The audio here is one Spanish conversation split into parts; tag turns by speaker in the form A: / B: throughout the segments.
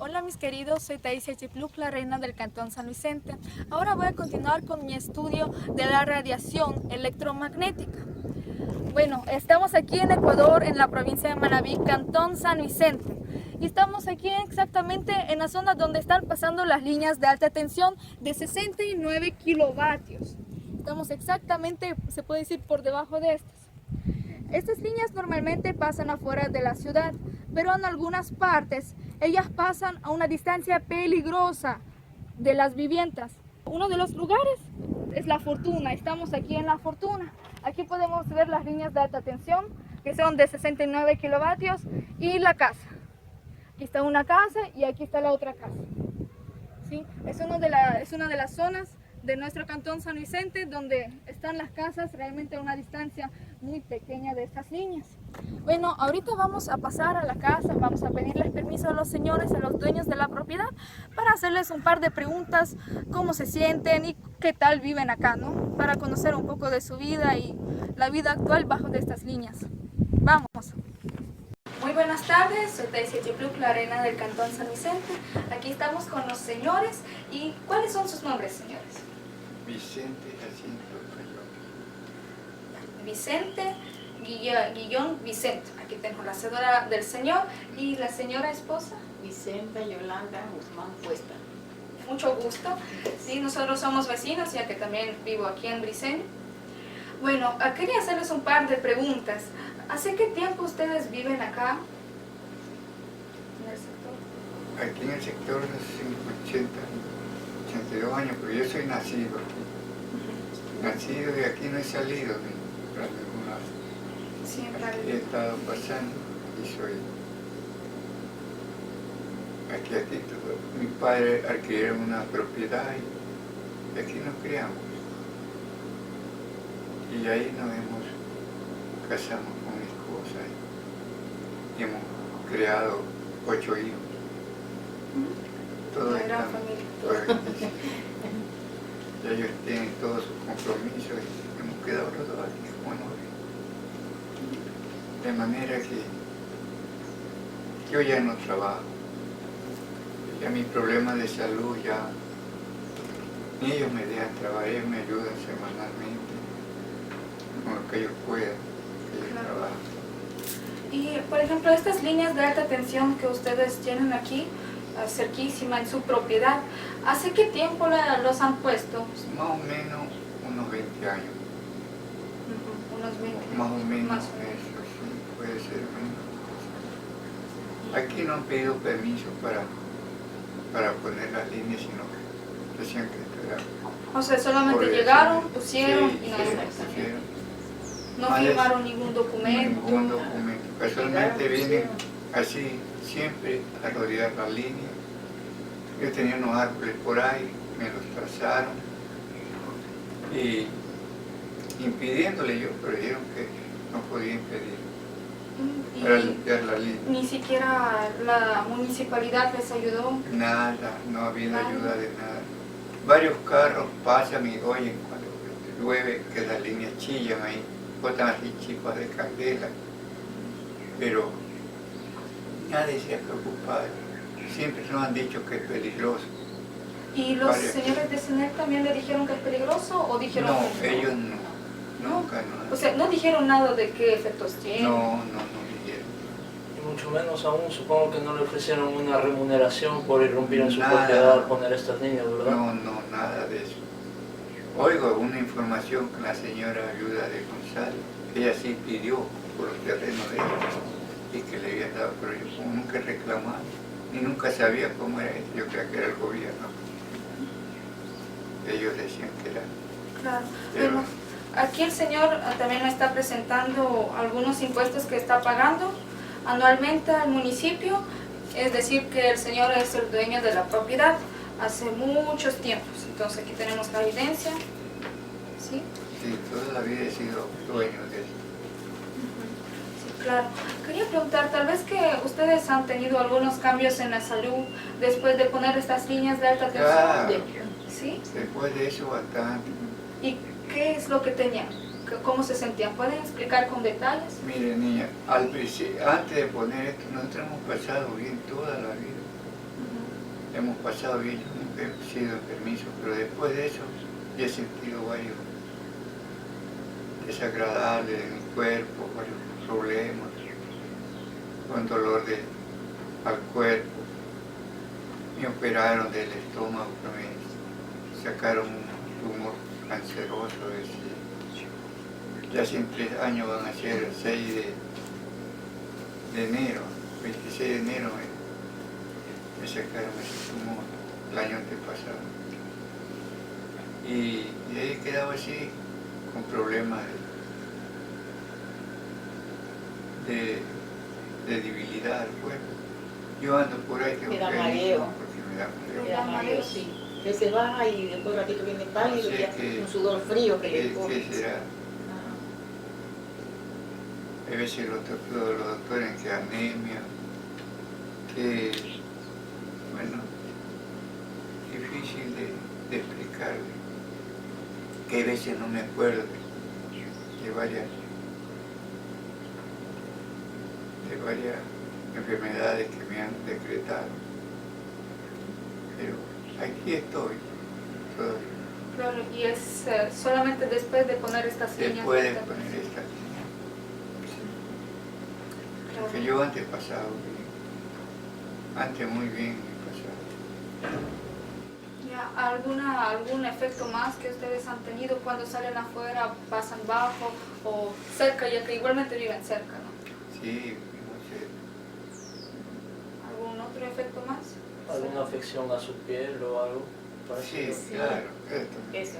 A: Hola mis queridos, soy Taisia Chipluc, la reina del Cantón San Vicente. Ahora voy a continuar con mi estudio de la radiación electromagnética. Bueno, estamos aquí en Ecuador, en la provincia de Manabí, Cantón San Vicente. Y estamos aquí exactamente en la zona donde están pasando las líneas de alta tensión de 69 kilovatios. Estamos exactamente, se puede decir, por debajo de estas. Estas líneas normalmente pasan afuera de la ciudad, pero en algunas partes ellas pasan a una distancia peligrosa de las viviendas. Uno de los lugares es La Fortuna. Estamos aquí en La Fortuna. Aquí podemos ver las líneas de alta tensión, que son de 69 kilovatios, y la casa. Aquí está una casa y aquí está la otra casa. ¿Sí? Es una de las zonas de nuestro Cantón San Vicente donde están las casas realmente a una distancia muy pequeña de estas líneas. Bueno, ahorita vamos a pasar a la casa, vamos a pedirles permiso a los señores, a los dueños de la propiedad, para hacerles un par de preguntas, cómo se sienten y qué tal viven acá, ¿no? Para conocer un poco de su vida y la vida actual bajo de estas líneas. Vamos. Muy buenas tardes, soy Taisia Chipluc, la reina del Cantón San Vicente. Aquí estamos con los señores. ¿Y cuáles son sus nombres, señores?
B: Vicente Jacinto Fayón.
A: Vicente, Guillón, Vicente. Aquí tengo la cédula del señor. ¿Y la señora esposa?
C: Vicenta Yolanda Guzmán Cuesta.
A: Mucho gusto. Sí, nosotros somos vecinos, ya que también vivo aquí en Briceño. Bueno, quería hacerles un par de preguntas. ¿Hace qué tiempo ustedes viven acá? En el sector.
B: Aquí en el sector de 82 años, pero yo soy nacido aquí. Nacido y aquí no he salido ni para ningún lado.
A: Siempre.
B: Aquí he estado pasando y soy. Aquí todo. Mi padre adquirió una propiedad y aquí nos criamos. Y ahí nos casamos con mi esposa y hemos creado 8 hijos. Todos
A: Una gran
B: están,
A: familia.
B: ellos tienen todos sus compromisos y hemos quedado los dos aquí como novios. De manera que yo ya no trabajo. Ya mi problema de salud ya ni ellos me dejan trabajar, ellos me ayudan semanalmente con lo que ellos puedan, que ellos
A: Claro.
B: trabajan.
A: Y, por ejemplo, estas líneas de alta tensión que ustedes tienen aquí, cerquísima en su propiedad, ¿hace qué tiempo los han puesto?
B: Más o menos unos 20 años.
A: Unos 20.
B: Más o menos
A: Más o menos.
B: eso, sí, puede ser menos. Aquí no han pedido permiso para poner las líneas, sino que decían que esto era...
A: O sea, solamente
B: por eso.
A: llegaron, pusieron
B: Sí,
A: y no,
B: sí, pusieron.
A: no
B: Más
A: firmaron ningún documento.
B: Ningún documento. Personalmente vienen así, siempre a rodear la línea. Yo tenía unos árboles por ahí, me los trazaron y impidiéndole yo, pero dijeron que no podía impedir para
A: Y
B: limpiar la línea.
A: ni siquiera la municipalidad les ayudó.
B: Nada, no ha habido
A: Nada.
B: ayuda de nada. Varios carros pasan y oyen cuando llueve que las líneas chillan ahí, botan así chispas de candela, pero nadie se ha preocupado. Siempre nos han dicho que es peligroso.
A: ¿Y los
B: Varias.
A: señores de CENER también le dijeron que es peligroso o dijeron
B: No,
A: que no?
B: ellos no, nunca no.
A: O sea, no dijeron nada de qué efectos tiene.
B: No dijeron.
D: Y mucho menos aún, supongo que no le ofrecieron una remuneración por irrumpir en su
B: Nada.
D: propiedad al poner estas líneas, ¿verdad?
B: No, nada de eso. Oigo una información que la señora Ayuda de González, ella sí pidió por los terrenos de ella y que le habían dado, pero yo como nunca he reclamado, ni nunca sabía cómo era eso, yo creía que era el gobierno. Ellos decían que era.
A: Claro.
B: Pero-
A: Bueno, aquí el señor también me está presentando algunos impuestos que está pagando anualmente al municipio, es decir que el señor es el dueño de la propiedad hace muchos tiempos. Entonces aquí tenemos la evidencia, ¿sí?
B: Sí, toda la vida he sido dueño de eso.
A: Sí, claro. Quería preguntar, tal vez que ustedes han tenido algunos cambios en la salud después de poner estas líneas de alta tensión.
B: Claro,
A: ¿Sí?
B: después de eso bastante.
A: ¿Y qué es lo que tenían? ¿Cómo se sentían? ¿Pueden explicar con detalles?
B: Mire niña, antes de poner esto, nosotros hemos pasado bien toda la vida. hemos pasado bien, yo nunca he sido enfermizo, pero después de eso ya he sentido varios desagradables en mi cuerpo, varios problemas, con dolor al cuerpo. Me operaron del estómago, me sacaron un tumor canceroso. Ya hace 3 años van a ser el 6 de enero, 26 de enero me sacaron ese tumor el año antepasado. Y ahí he quedado así, con problemas de debilidad del cuerpo. Yo ando por ahí que
C: Me da mareo.
B: porque me da mareo.
C: Me da mareo, sí. Que se baja y después un ratito viene pálido y ya un sudor frío que le coge.
B: ¿Qué será? A veces los doctores que anemia, que, bueno, difícil de explicarle, que a veces no me acuerdo de varias enfermedades que me han decretado, pero aquí estoy todavía.
A: Claro, y es solamente después de poner estas líneas.
B: Después de poner esta línea.
A: Claro.
B: Que yo antes pasaba bien, antes muy bien me pasaba.
A: Ya, ¿algún efecto más que ustedes han tenido cuando salen afuera, pasan bajo o cerca, ya que igualmente viven cerca, ¿no?
B: Sí, no sé.
A: ¿Algún otro efecto más?
D: ¿Alguna afección a su piel o algo?
B: Sí,
D: parecido?
B: claro, esto.
C: Eso.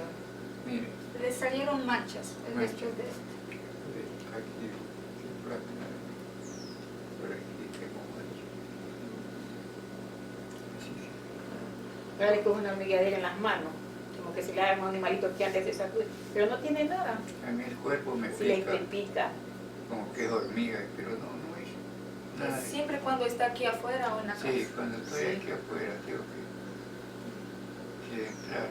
B: Mire,
A: Les salieron manchas después de esto.
B: aquí, por aquí tengo mancha. Sí.
C: Ahora le coge una hormigueadera en las manos, como que se le haga un animalito que antes se sacude, pero no tiene nada.
B: A mí el cuerpo me
C: Si le
B: pica,
C: pica.
B: como que es hormiga, pero no es nada.
A: Siempre cuando está aquí afuera o en la casa.
B: Sí, cuando estoy
C: Sí.
B: aquí afuera tengo que entrar.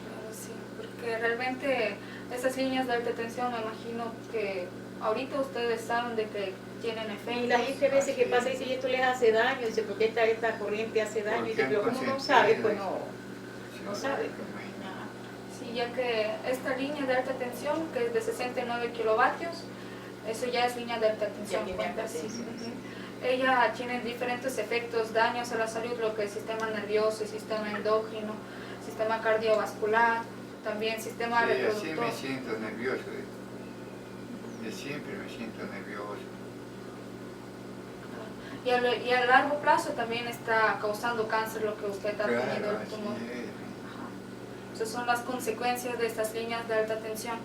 A: Claro, sí, porque realmente esas líneas de alta tensión, me imagino que ahorita ustedes saben de que tienen efectos.
C: Y la gente a veces que
B: Así
C: pasa y
B: es.
C: dice, esto les hace daño, dice, porque esta corriente hace daño,
B: Porque
C: dice, pero
B: han
C: como no sabe, pues
B: consentido,
C: no sabe.
B: Ajá.
A: Sí, ya que esta línea de alta tensión, que es de 69 kilovatios, eso ya es línea de alta tensión.
C: Ya tiene alta
A: cuenta, sí.
C: tensión.
A: Ujú. Ella tiene diferentes efectos, daños a la salud, lo que es sistema nervioso, sistema endócrino, sistema cardiovascular, también sistema
B: Sí, así
A: reproductor.
B: me siento nervioso. De siempre me siento nervioso.
A: Y a largo plazo también está causando cáncer lo que usted ha tenido
B: Claro,
A: el tumor.
B: así es.
A: Ajá. Esas son las consecuencias de estas líneas de alta tensión.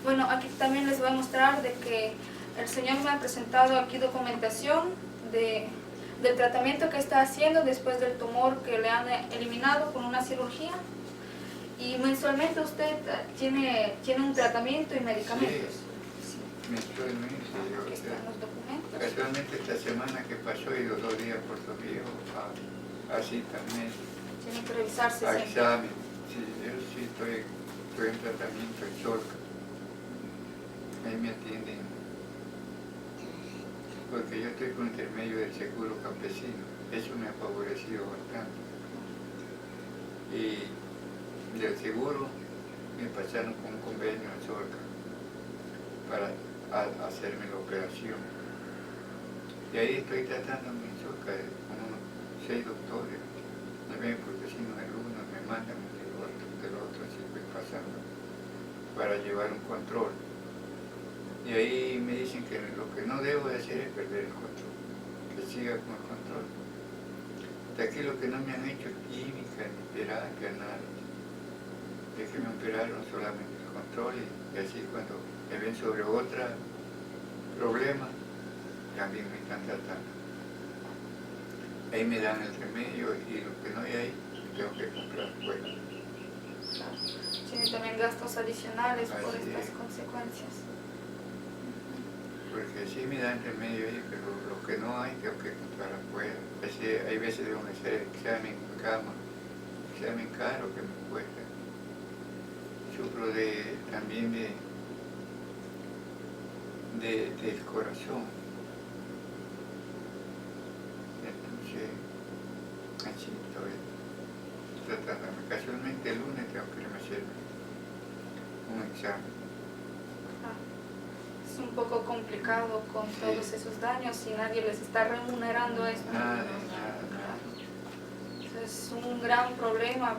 A: Bueno, aquí también les voy a mostrar de que el señor me ha presentado aquí documentación del tratamiento que está haciendo después del tumor que le han eliminado con una cirugía. Y mensualmente usted tiene un tratamiento y medicamentos. Sí.
B: Mensualmente,
A: Aquí
B: o
A: están
B: sea,
A: los documentos.
B: casualmente esta semana que pasó he ido 2 días a Puerto Río a cita médica,
A: Tienen que revisarse
B: a
A: siempre.
B: examen. Sí, yo sí estoy en tratamiento en Cholca. Ahí me atienden, porque yo estoy con intermedio del seguro campesino. Eso me ha favorecido bastante. Y del seguro me pasaron con un convenio en Cholca para hacerme la operación. Y ahí estoy tratándome en Cholca con unos 6 doctores. Me ven porque si no el uno, me mandan del otro, así voy pasando para llevar un control. Y ahí me dicen que lo que no debo de hacer es perder el control, que siga con el control. De aquí lo que no me han hecho es química, ni terapia, nada. De que me operaron solamente el control y así cuando me ven sobre otro problema, también me están tratando. Ahí me dan el remedio y lo que no hay ahí, tengo que comprar fuera.
A: Tiene también gastos adicionales por
B: Así
A: estas
B: es.
A: consecuencias.
B: Porque sí me dan remedio ahí, pero lo que no hay tengo que comprar afuera. Hay veces debo hacer examen en cama, examen caro que me cuesta. Sufro también del corazón. Entonces, examen.
A: Es un poco complicado con todos esos daños y nadie les está remunerando esto.
B: Nada.
A: Es un gran problema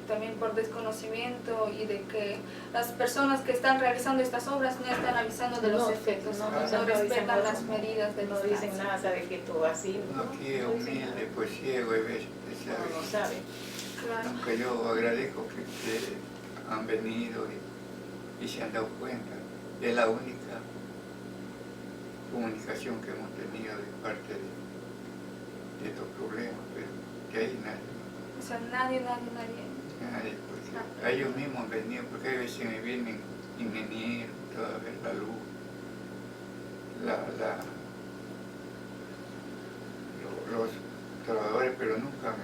A: también por desconocimiento y de que las personas que están realizando estas obras no están avisando de los efectos, no respetan las medidas de
C: no
A: distancia.
C: dicen nada, sabe que esto va así.
B: Uno aquí es humilde, pues ciego, hay veces que sabe.
C: No sabe.
A: Claro.
B: Aunque yo agradezco que ustedes han venido y se han dado cuenta. Es la única comunicación que hemos tenido de parte de estos problemas, pero que hay nadie.
A: O sea, nadie.
B: Nadie, porque ellos mismos han venido, porque a veces me vienen ingenieros, toda vez la luz, los trabajadores, pero nunca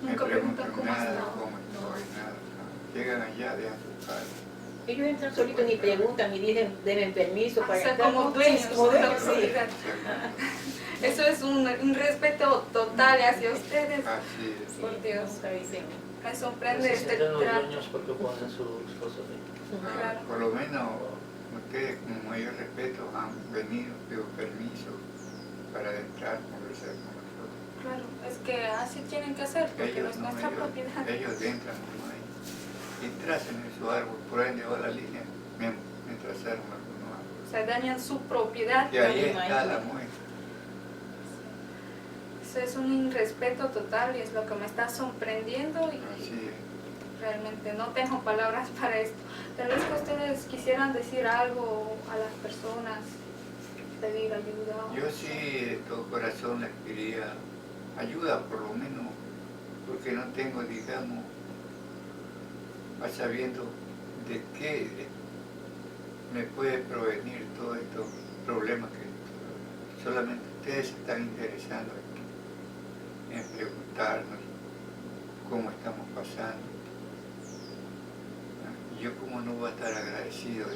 B: me preguntan
A: cómo
B: nada,
A: está.
B: cómo estoy, nada. Llegan allá, dejan su casa.
C: Ellos entran solitos ni preguntan ni deben permiso para
A: O sea,
C: entrar.
A: como dueños
C: como
A: de la
C: dueños, sí.
A: propiedad. Eso es un respeto total hacia ustedes.
B: Así es.
A: Por Dios.
C: Nunca dicen.
A: Me sorprende
D: Se
A: este
D: sienten los
A: trato.
D: dueños porque ponen sus cosas ahí.
A: Claro.
B: Por lo menos ustedes con mayor respeto han venido, pido permiso para entrar, conversar con nosotros.
A: Claro, es que así tienen que hacer porque no es nuestra propiedad.
B: ellos entran nomás y trazan en su árbol, por ahí donde va la línea, me trazaron algunos árboles.
A: O sea, dañan su propiedad.
B: Y ahí
C: Ahí,
B: está
C: ahí.
B: la muestra.
A: Eso es un irrespeto total y es lo que me está sorprendiendo y
B: Así es.
A: realmente no tengo palabras para esto. Tal vez que ustedes quisieran decir algo a las personas, pedir ayuda.
B: Yo sí de todo corazón les pediría ayuda, por lo menos, porque no tengo, digamos, sabiendo de qué me puede provenir todos estos problemas que solamente ustedes se están interesando en preguntarnos cómo estamos pasando. Y yo como no voy a estar agradecido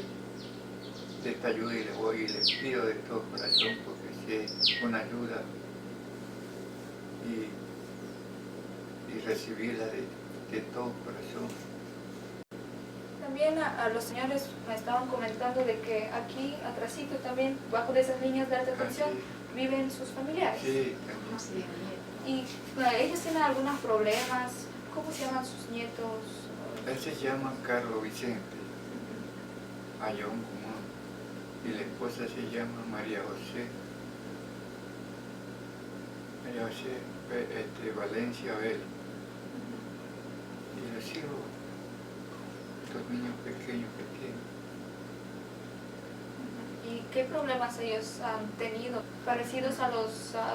B: de esta ayuda y les pido de todo corazón porque si es una ayuda y recibirla de todo corazón.
A: También a los señores me estaban comentando de que aquí, atrásito también, bajo de esas líneas de alta tensión, viven sus familiares.
B: Sí,
C: Sí,
A: Y ellos tienen algunos problemas. ¿Cómo se llaman sus nietos?
B: él se llama Carlos Vicente Ayón Guzmán y la esposa se llama María José Valencia Abel. Y los hijos, estos niños pequeños que tienen.
A: ¿Y qué problemas ellos han tenido? ¿Parecidos a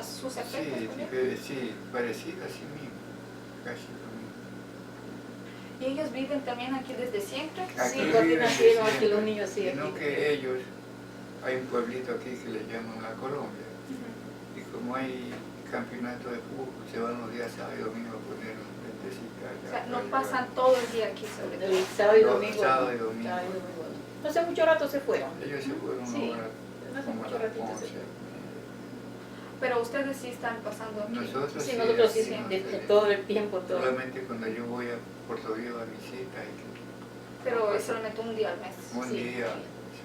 A: sus efectos?
B: Sí,
A: también?
B: sí, parecido a sí mismo, casi lo mismo.
A: ¿Y ellos viven también aquí desde siempre?
B: Aquí
C: Sí, porque
B: viven
C: nacieron
B: siempre,
C: aquí los niños, sí,
B: sino
C: aquí.
B: que ellos, hay un pueblito aquí que le llaman La Colombia,
A: Ujú.
B: y como hay campeonato de fútbol, se van los días sábado y domingo a poner un ventecita allá.
A: O sea, no
B: para
A: pasan
B: llevar.
A: todo el día aquí sobre todo.
C: El sábado y
B: No,
C: domingo.
B: sábado y domingo.
C: Sábado y domingo. No hace mucho rato se fueron.
B: Ellos se fueron
C: Sí,
B: ahora
C: no hace
B: como a
C: mucho
B: las
C: ratito se
B: 11.
C: fueron.
A: Pero ustedes sí están pasando aquí.
B: Nosotros
C: Sí, nosotros sí,
B: aquí
C: de
B: no,
C: todo el tiempo, todo.
B: solamente cuando yo voy a Puerto Viejo a mi cita,
A: Pero es solamente un día al mes.
B: un
C: Sí,
B: día,
C: sí.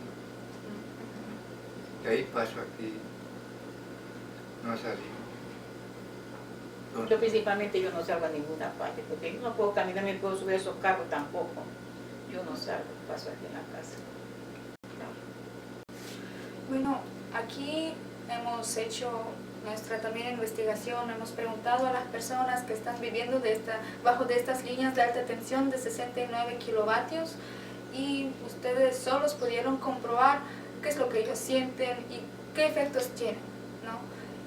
B: de ahí paso aquí, no salimos.
C: Yo principalmente yo no salgo a ninguna parte, porque yo no puedo caminar, ni puedo subir esos carros tampoco. Yo no salgo, paso aquí en la casa.
A: Bueno, aquí hemos hecho nuestra también investigación, hemos preguntado a las personas que están viviendo bajo de estas líneas de alta tensión de 69 kilovatios y ustedes solos pudieron comprobar qué es lo que ellos sienten y qué efectos tienen, ¿no?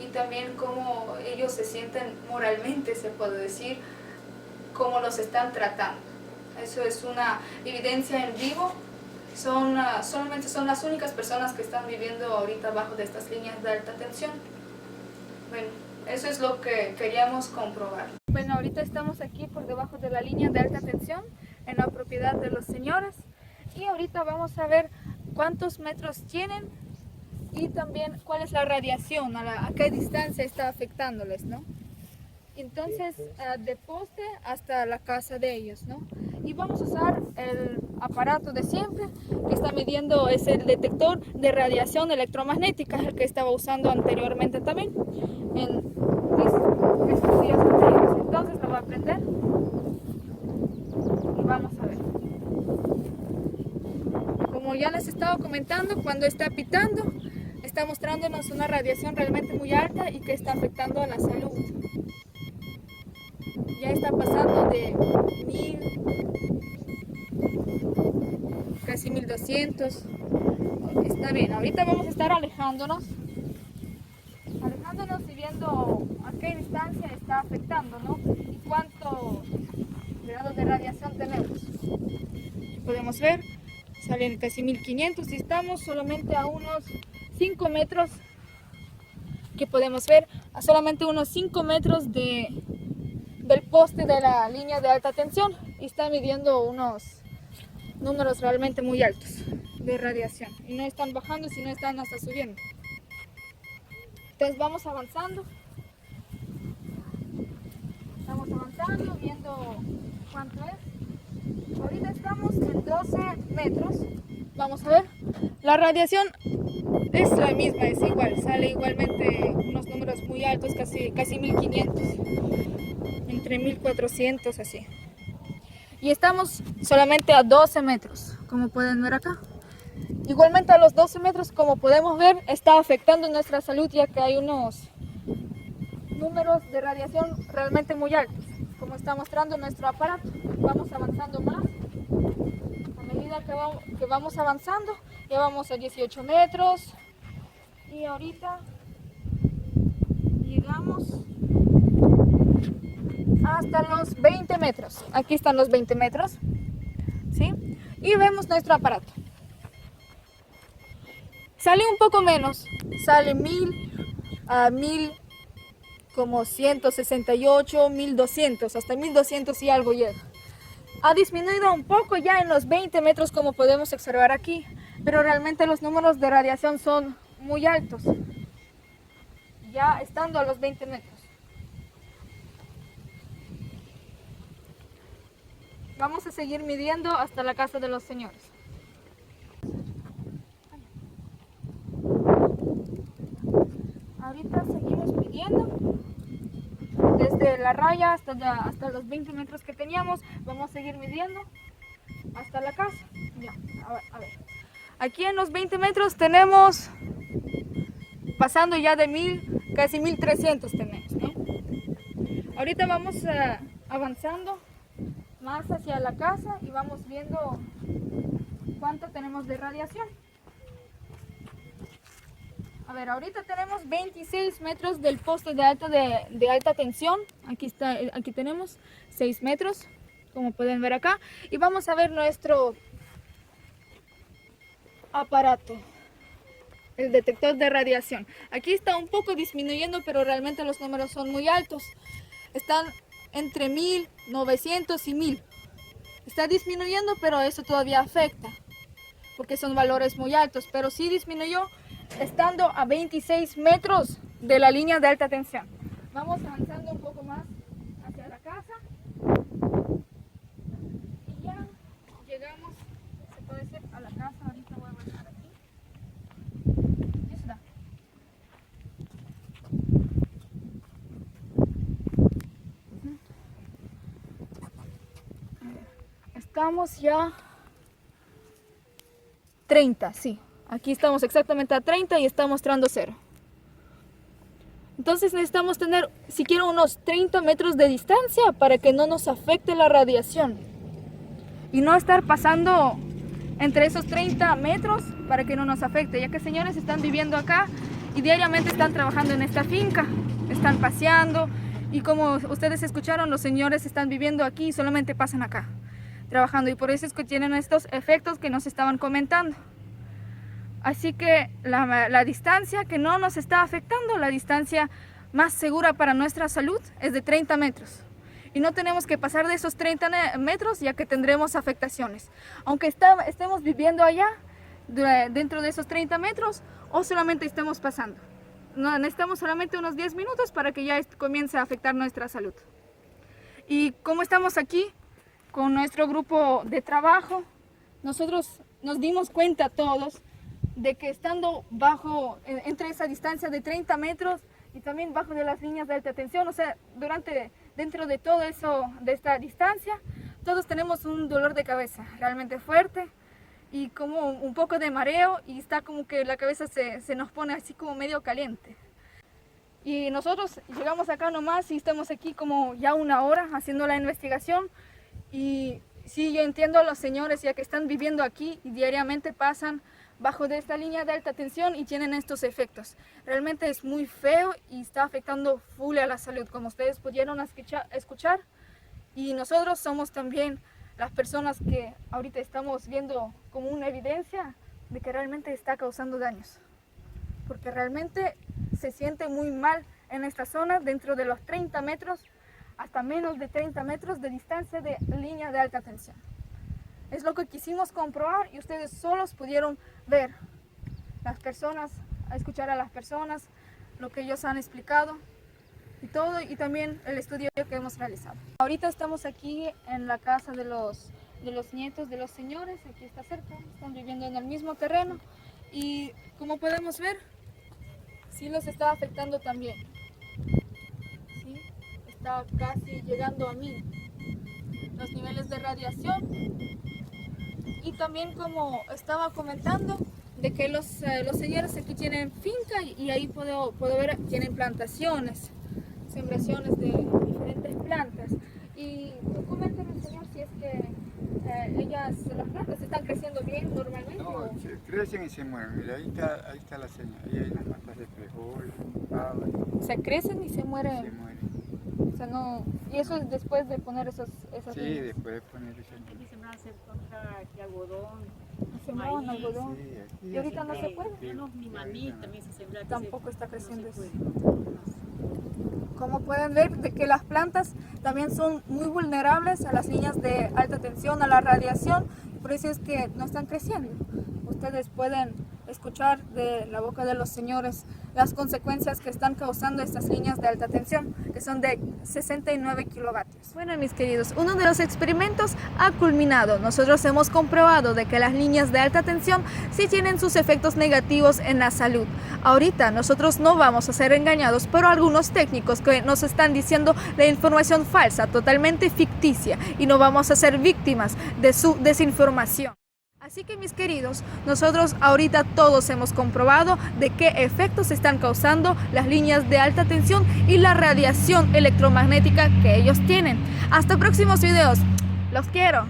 A: Y también cómo ellos se sienten moralmente, se puede decir, cómo los están tratando. Eso es una evidencia en vivo. Solamente son las únicas personas que están viviendo ahorita bajo de estas líneas de alta tensión. Bueno, eso es lo que queríamos comprobar. Bueno, ahorita estamos aquí por debajo de la línea de alta tensión, en la propiedad de los señores. Y ahorita vamos a ver cuántos metros tienen y también cuál es la radiación, a qué distancia está afectándoles, ¿no? Entonces, de poste hasta la casa de ellos, ¿no? y vamos a usar el aparato de siempre que está midiendo, es el detector de radiación electromagnética, el que estaba usando anteriormente también en estos días anteriores. Entonces lo voy a prender y vamos a ver. Como ya les estaba comentando, cuando está pitando está mostrándonos una radiación realmente muy alta y que está afectando a la salud. Ya está pasando de 1000, casi 1200. Está bien, ahorita vamos a estar alejándonos y viendo a qué distancia está afectando, ¿no? Y cuántos grados de radiación tenemos. Aquí podemos ver, salen casi 1500 y estamos solamente a unos 5 metros, que podemos ver a solamente unos 5 metros del poste de la línea de alta tensión, y está midiendo unos números realmente muy altos de radiación y no están bajando, sino están hasta subiendo. Entonces vamos avanzando viendo cuánto es. Ahorita estamos en 12 metros. Vamos a ver, la radiación es la misma, es igual, sale igualmente unos números muy altos, casi 1500, entre 1400 así. Y estamos solamente a 12 metros, como pueden ver acá. Igualmente a los 12 metros, como podemos ver, está afectando nuestra salud, ya que hay unos números de radiación realmente muy altos, como está mostrando nuestro aparato. Vamos avanzando más. A medida que vamos avanzando, ya vamos a 18 metros y ahorita llegamos hasta los 20 metros. Aquí están los 20 metros, ¿sí? Y vemos nuestro aparato. Sale un poco menos, sale 1000 a 1000, como 168, 1200, hasta 1200 y algo llega. Ha disminuido un poco ya en los 20 metros, como podemos observar aquí, pero realmente los números de radiación son muy altos, ya estando a los 20 metros. Vamos a seguir midiendo hasta la casa de los señores. Ahorita seguimos midiendo desde la raya hasta los 20 metros que teníamos. Vamos a seguir midiendo hasta la casa. Ya, a ver. Aquí en los 20 metros tenemos, pasando ya de 1000, casi 1300 tenemos, ¿no? Ahorita vamos avanzando más hacia la casa y vamos viendo cuánto tenemos de radiación. A ver, ahorita tenemos 26 metros del poste de alta tensión. Aquí tenemos 6 metros, como pueden ver acá. Y vamos a ver nuestro aparato, el detector de radiación. Aquí está un poco disminuyendo, pero realmente los números son muy altos. Están entre 1900 y 1000. Está disminuyendo, pero eso todavía afecta, porque son valores muy altos. Pero sí disminuyó, estando a 26 metros de la línea de alta tensión. Vamos avanzando un poco más hacia la casa y ya llegamos, se puede decir, a la casa. Ahorita voy a bajar aquí. Ya está. Estamos ya 30, sí. Aquí estamos exactamente a 30 y está mostrando 0. Entonces necesitamos tener siquiera unos 30 metros de distancia para que no nos afecte la radiación. Y no estar pasando entre esos 30 metros para que no nos afecte, ya que señores están viviendo acá y diariamente están trabajando en esta finca. Están paseando y como ustedes escucharon, los señores están viviendo aquí y solamente pasan acá trabajando. Y por eso es que tienen estos efectos que nos estaban comentando. Así que la distancia que no nos está afectando, la distancia más segura para nuestra salud es de 30 metros. Y no tenemos que pasar de esos 30 metros, ya que tendremos afectaciones. Aunque estemos viviendo allá, dentro de esos 30 metros, o solamente estemos pasando. No, necesitamos solamente unos 10 minutos para que ya comience a afectar nuestra salud. Y como estamos aquí, con nuestro grupo de trabajo, nosotros nos dimos cuenta todos de que estando entre esa distancia de 30 metros y también bajo de las líneas de alta tensión, o sea, dentro de todo eso, de esta distancia, todos tenemos un dolor de cabeza realmente fuerte y como un poco de mareo, y está como que la cabeza se nos pone así como medio caliente. Y nosotros llegamos acá nomás y estamos aquí como ya 1 hora haciendo la investigación. Y sí, yo entiendo a los señores ya que están viviendo aquí y diariamente pasan bajo de esta línea de alta tensión y tienen estos efectos. Realmente es muy feo y está afectando full a la salud, como ustedes pudieron escuchar. Y nosotros somos también las personas que ahorita estamos viendo como una evidencia de que realmente está causando daños. Porque realmente se siente muy mal en esta zona, dentro de los 30 metros, hasta menos de 30 metros de distancia de línea de alta tensión. Es lo que quisimos comprobar y ustedes solos pudieron ver las personas, escuchar a las personas, lo que ellos han explicado y todo, y también el estudio que hemos realizado. Ahorita estamos aquí en la casa de los nietos de los señores, aquí está cerca, están viviendo en el mismo terreno y como podemos ver, sí los está afectando también. ¿Sí? Está casi llegando a 1000 los niveles de radiación. Y también, como estaba comentando, de que los señores aquí tienen finca y ahí puedo ver, tienen plantaciones, sembraciones de diferentes plantas. Y coméntame, señor, si es que las plantas están creciendo bien normalmente.
B: No, crecen y se mueren. Mira, ahí está la señal. Ahí hay unas matas de frijol, pava.
A: Se crecen y se mueren.
B: Se mueren.
A: O sea, no, y eso es después de poner esas
B: Sí,
A: líneas.
B: después de poner esas
E: Aquí
B: líneas.
E: se me hace contra aquí algodón,
A: Sembraban
E: maíz,
A: algodón.
B: Sí, aquí
A: Y ahorita no se
B: sembramos
A: puede.
B: cultivo.
E: unos ni maní también se sembra.
A: Tampoco está creciendo
E: no se
A: eso.
E: puede.
A: Como pueden ver, de que las plantas también son muy vulnerables a las líneas de alta tensión, a la radiación, por eso es que no están creciendo. Ustedes pueden escuchar de la boca de los señores las consecuencias que están causando estas líneas de alta tensión, que son de 69 kilovatios. Bueno, mis queridos, uno de los experimentos ha culminado. Nosotros hemos comprobado de que las líneas de alta tensión sí tienen sus efectos negativos en la salud. Ahorita nosotros no vamos a ser engañados por algunos técnicos que nos están diciendo la información falsa, totalmente ficticia, y no vamos a ser víctimas de su desinformación. Así que, mis queridos, nosotros ahorita todos hemos comprobado de qué efectos están causando las líneas de alta tensión y la radiación electromagnética que ellos tienen. Hasta próximos videos. Los quiero.